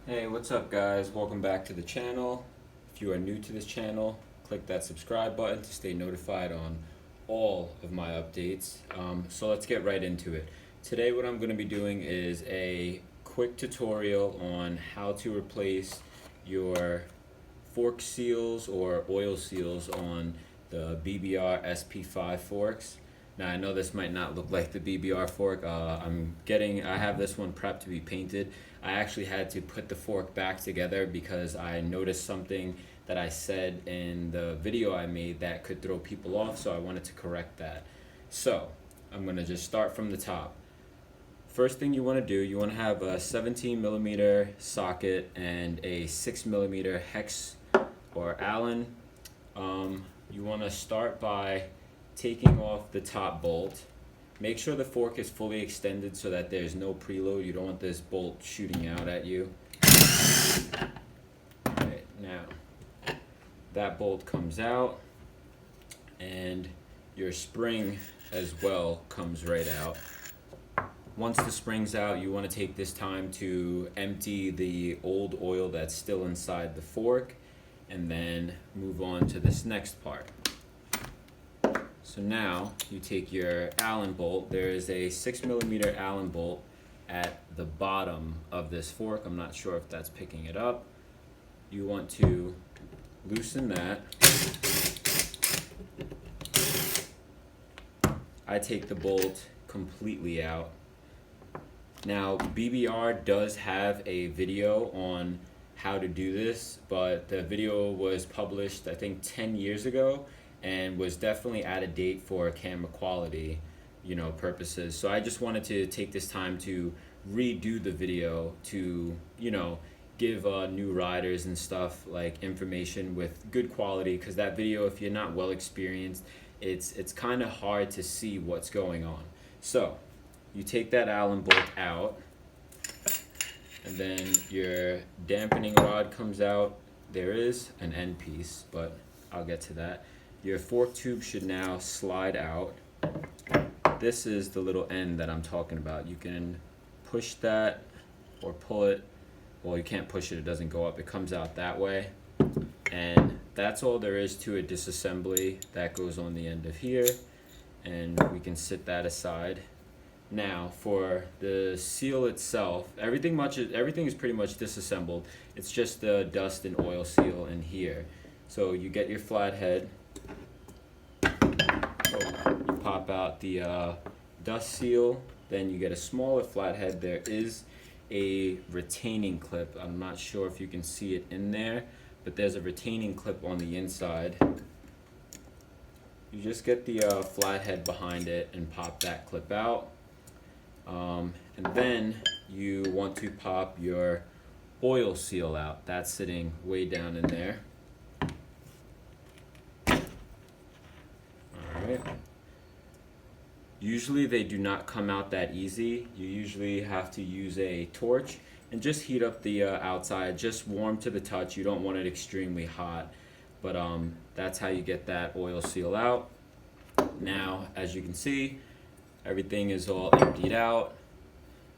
Hey, what's up guys? Welcome back to the channel. If you are new to this channel, click that subscribe button to stay notified on all of my updates. So let's get right into it. Today what I'm going to be doing is a quick tutorial on how to replace your fork seals or oil seals on the BBR SP5 forks. Now I know this might not look like the BBR fork. I have this one prepped to be painted. I actually had to put the fork back together because I noticed something that I said in the video I made that could throw people off, so I wanted to correct that. So I'm gonna just start from the top. First thing you want to do, you want to have a 17 millimeter socket and a 6 millimeter hex or Allen. You want to start by taking off the top bolt. Make sure the fork is fully extended so that there's no preload. You don't want this bolt shooting out at you. Alright, now that bolt comes out and your spring as well comes right out. Once the spring's out, you want to take this time to empty the old oil that's still inside the fork and then move on to this next part. So now you take your Allen bolt. There is a 6 millimeter Allen bolt at the bottom of this fork. I'm not sure if that's picking it up. You want to loosen that. I take the bolt completely out. Now BBR does have a video on how to do this, but the video was published I think 10 years ago and was definitely out of date for camera quality, purposes. So I just wanted to take this time to redo the video to, give new riders and stuff like information with good quality, because that video, if you're not well experienced, it's kind of hard to see what's going on. So you take that Allen bolt out, and then your dampening rod comes out. There is an end piece, but I'll get to that. Your fork tube should now slide out. This is the little end that I'm talking about. You can push that or pull it. Well, you can't push it, it doesn't go up. It comes out that way. And that's all there is to a disassembly. That goes on the end of here, and we can sit that aside. Now for the seal itself, everything is pretty much disassembled. It's just the dust and oil seal in here. So you get your flathead, you pop out the dust seal, then you get a smaller flathead. There is a retaining clip. I'm not sure if you can see it in there, but there's a retaining clip on the inside. You just get the flathead behind it and pop that clip out. And then you want to pop your oil seal out. That's sitting way down in there. Alright. Usually they do not come out that easy. You usually have to use a torch and just heat up the outside, just warm to the touch. You don't want it extremely hot, but that's how you get that oil seal out. Now, as you can see, everything is all emptied out.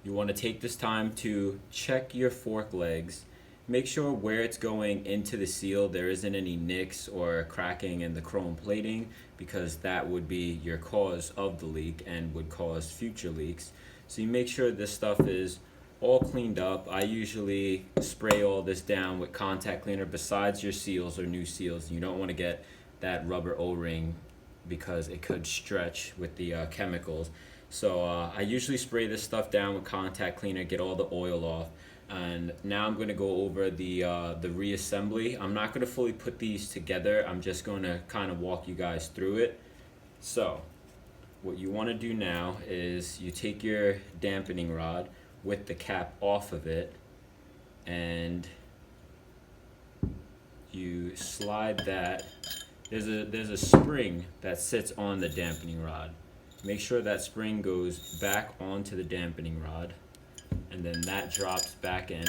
You want to take this time to check your fork legs. Make sure where it's going into the seal there isn't any nicks or cracking in the chrome plating, because that would be your cause of the leak and would cause future leaks. So you make sure this stuff is all cleaned up. I usually spray all this down with contact cleaner besides your seals or new seals. You don't want to get that rubber O-ring because it could stretch with the chemicals. So I usually spray this stuff down with contact cleaner, get all the oil off. And now I'm going to go over the reassembly. I'm not going to fully put these together. I'm just going to kind of walk you guys through it. So what you want to do now is you take your dampening rod with the cap off of it, and you slide that. There's a spring that sits on the dampening rod. Make sure that spring goes back onto the dampening rod, and then that drops back in,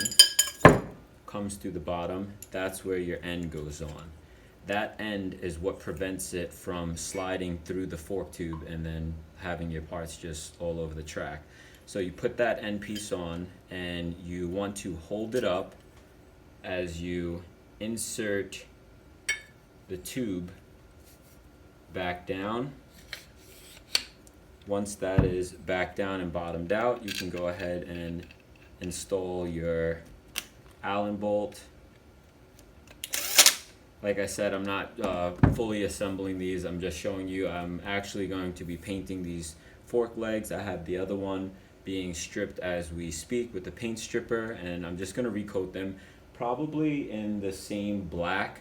comes to the bottom. That's where your end goes on. That end is what prevents it from sliding through the fork tube and then having your parts just all over the track. So you put that end piece on and you want to hold it up as you insert the tube back down. Once that is back down and bottomed out, you can go ahead and install your Allen bolt. Like I said, I'm not fully assembling these. I'm just showing you. I'm actually going to be painting these fork legs. I have the other one being stripped as we speak with the paint stripper, and I'm just going to recoat them, probably in the same black.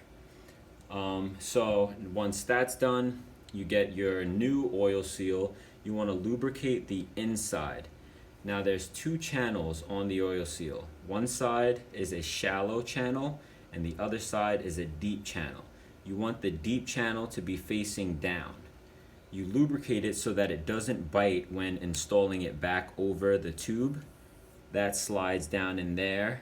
So once that's done, you get your new oil seal. You want to lubricate the inside. Now there's two channels on the oil seal. One side is a shallow channel and the other side is a deep channel. You want the deep channel to be facing down. You lubricate it so that it doesn't bite when installing it back over the tube. That slides down in there.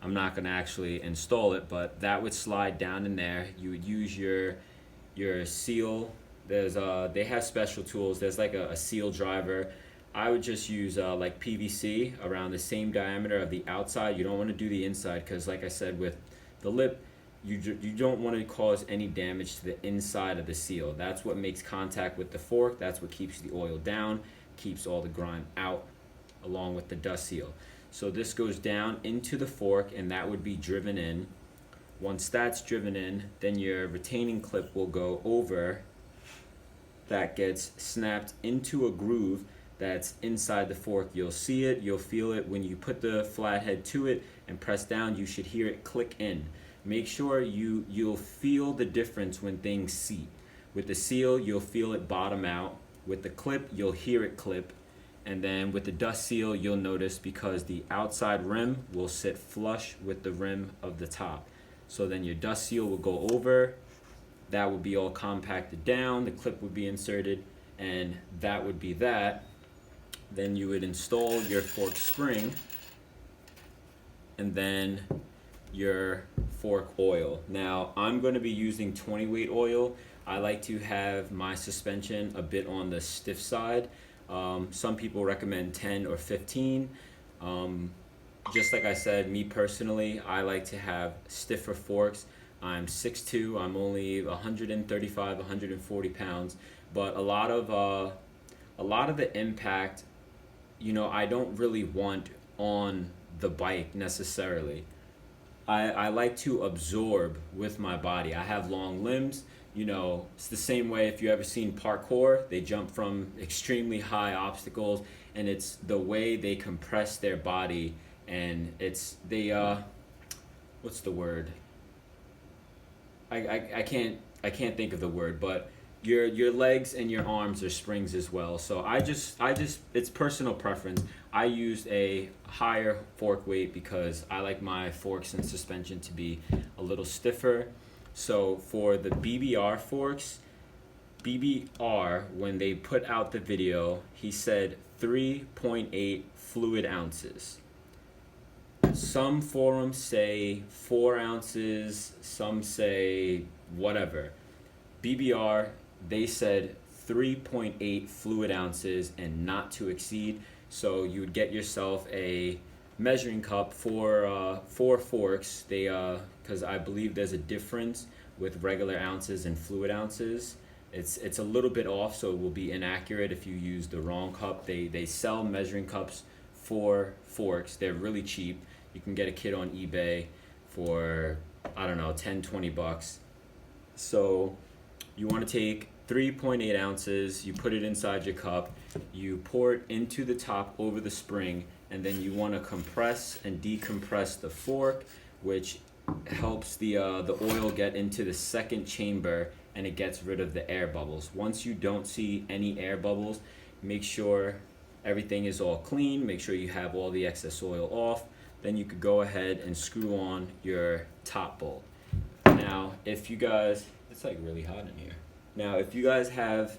I'm not going to actually install it, but that would slide down in there. You would use your seal. There's they have special tools. There's like a seal driver. I would just use like PVC around the same diameter of the outside. You don't want to do the inside because, like I said, with the lip, you don't want to cause any damage to the inside of the seal. That's what makes contact with the fork. That's what keeps the oil down, keeps all the grime out, along with the dust seal. So this goes down into the fork, and that would be driven in. Once that's driven in, then your retaining clip will go over. That gets snapped into a groove that's inside the fork. You'll see it, you'll feel it when you put the flathead to it and press down. You should hear it click in. Make sure you'll feel the difference when things seat. With the seal, you'll feel it bottom out. With the clip, you'll hear it clip. And then with the dust seal, you'll notice because the outside rim will sit flush with the rim of the top. So then your dust seal will go over. That would be all compacted down. The clip would be inserted, and that would be that. Then you would install your fork spring and then your fork oil. Now I'm going to be using 20 weight oil. I like to have my suspension a bit on the stiff side. Some people recommend 10 or 15. Just like I said, me personally, I like to have stiffer forks. I'm 6'2", I'm only 135, 140 pounds, but a lot of the impact, you know, I don't really want on the bike necessarily. I like to absorb with my body. I have long limbs. You know, it's the same way if you ever seen parkour, they jump from extremely high obstacles, and it's the way they compress their body, and it's what's the word? I can't think of the word, but your legs and your arms are springs as well. So I just it's personal preference. I used a higher fork weight because I like my forks and suspension to be a little stiffer. So for the BBR forks, BBR, when they put out the video, he said 3.8 fluid ounces. Some forums say 4 ounces, some say whatever. BBR, they said 3.8 fluid ounces and not to exceed. So you would get yourself a measuring cup for 4 forks. They because I believe there's a difference with regular ounces and fluid ounces. It's a little bit off, so it will be inaccurate if you use the wrong cup. They sell measuring cups for forks. They're really cheap. You can get a kit on eBay for, I don't know, 10, 20 bucks. So you want to take 3.8 ounces, you put it inside your cup, you pour it into the top over the spring, and then you want to compress and decompress the fork, which helps the oil get into the second chamber, and it gets rid of the air bubbles. Once you don't see any air bubbles, make sure everything is all clean, make sure you have all the excess oil off. Then you could go ahead and screw on your top bolt. Now, if you guys, it's like really hot in here. Now, if you guys have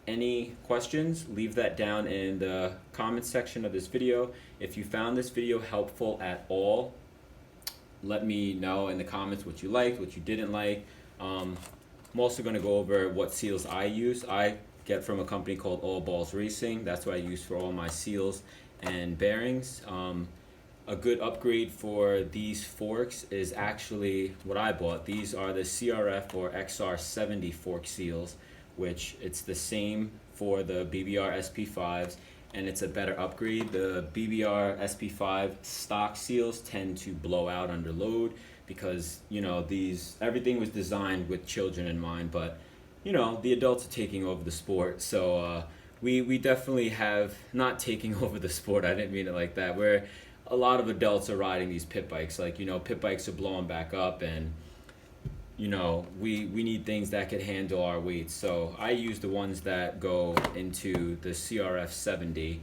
any questions, leave that down in the comment section of this video. If you found this video helpful at all, let me know in the comments what you liked, what you didn't like. I'm also going to go over what seals I use. I get from a company called All Balls Racing. That's what I use for all my seals and bearings. a good upgrade for these forks is actually what I bought. These are the CRF or XR70 fork seals, which it's the same for the BBR SP5s, and it's a better upgrade. The BBR SP5 stock seals tend to blow out under load because, you know, everything was designed with children in mind, but, you know, the adults are taking over the sport. So we definitely have not taking over the sport. I didn't mean it like that. Where a lot of adults are riding these pit bikes. Like, you know, pit bikes are blowing back up, and, you know, we need things that could handle our weights. So I use the ones that go into the CRF 70.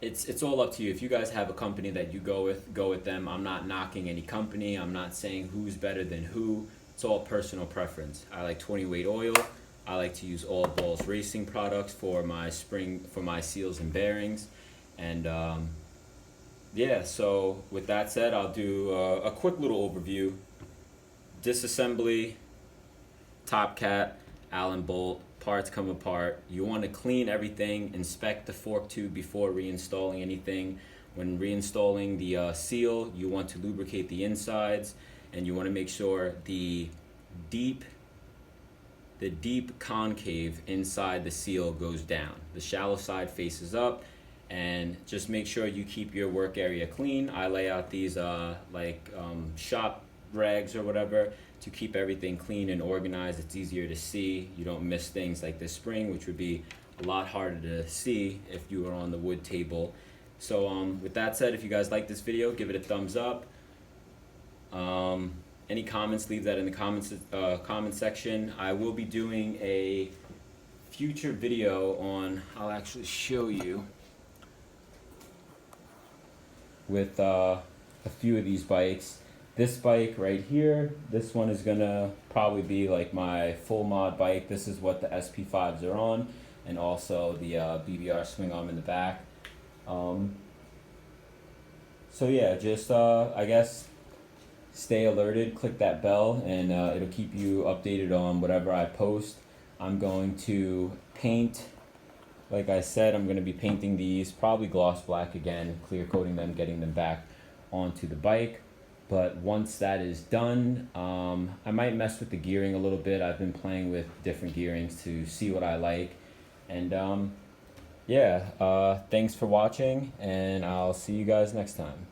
It's all up to you. If you guys have a company that you go with them. I'm not knocking any company. I'm not saying who's better than who. It's all personal preference. I like 20 weight oil. I like to use All Balls Racing products for my seals and bearings. And yeah, so with that said, I'll do a quick little overview. Disassembly, top cat, Allen bolt, parts come apart. You want to clean everything, inspect the fork tube before reinstalling anything. When reinstalling the seal, you want to lubricate the insides, and you want to make sure the deep concave inside the seal goes down. The shallow side faces up, and just make sure you keep your work area clean. I lay out these shop rags or whatever to keep everything clean and organized. It's easier to see. You don't miss things like this spring, which would be a lot harder to see if you were on the wood table. So with that said, if you guys like this video, give it a thumbs up. Any comments, leave that in the comment section. I will be doing a future video on, I'll actually show you, with a few of these bikes. This bike right here, this one is gonna probably be like my full mod bike. This is what the SP5s are on, and also the BBR swing arm in the back. So yeah, just I guess stay alerted, click that bell, and it'll keep you updated on whatever I post. I'm going to paint, like I said, I'm going to be painting these, probably gloss black again, clear coating them, getting them back onto the bike. But once that is done, I might mess with the gearing a little bit. I've been playing with different gearings to see what I like. And yeah, thanks for watching, and I'll see you guys next time.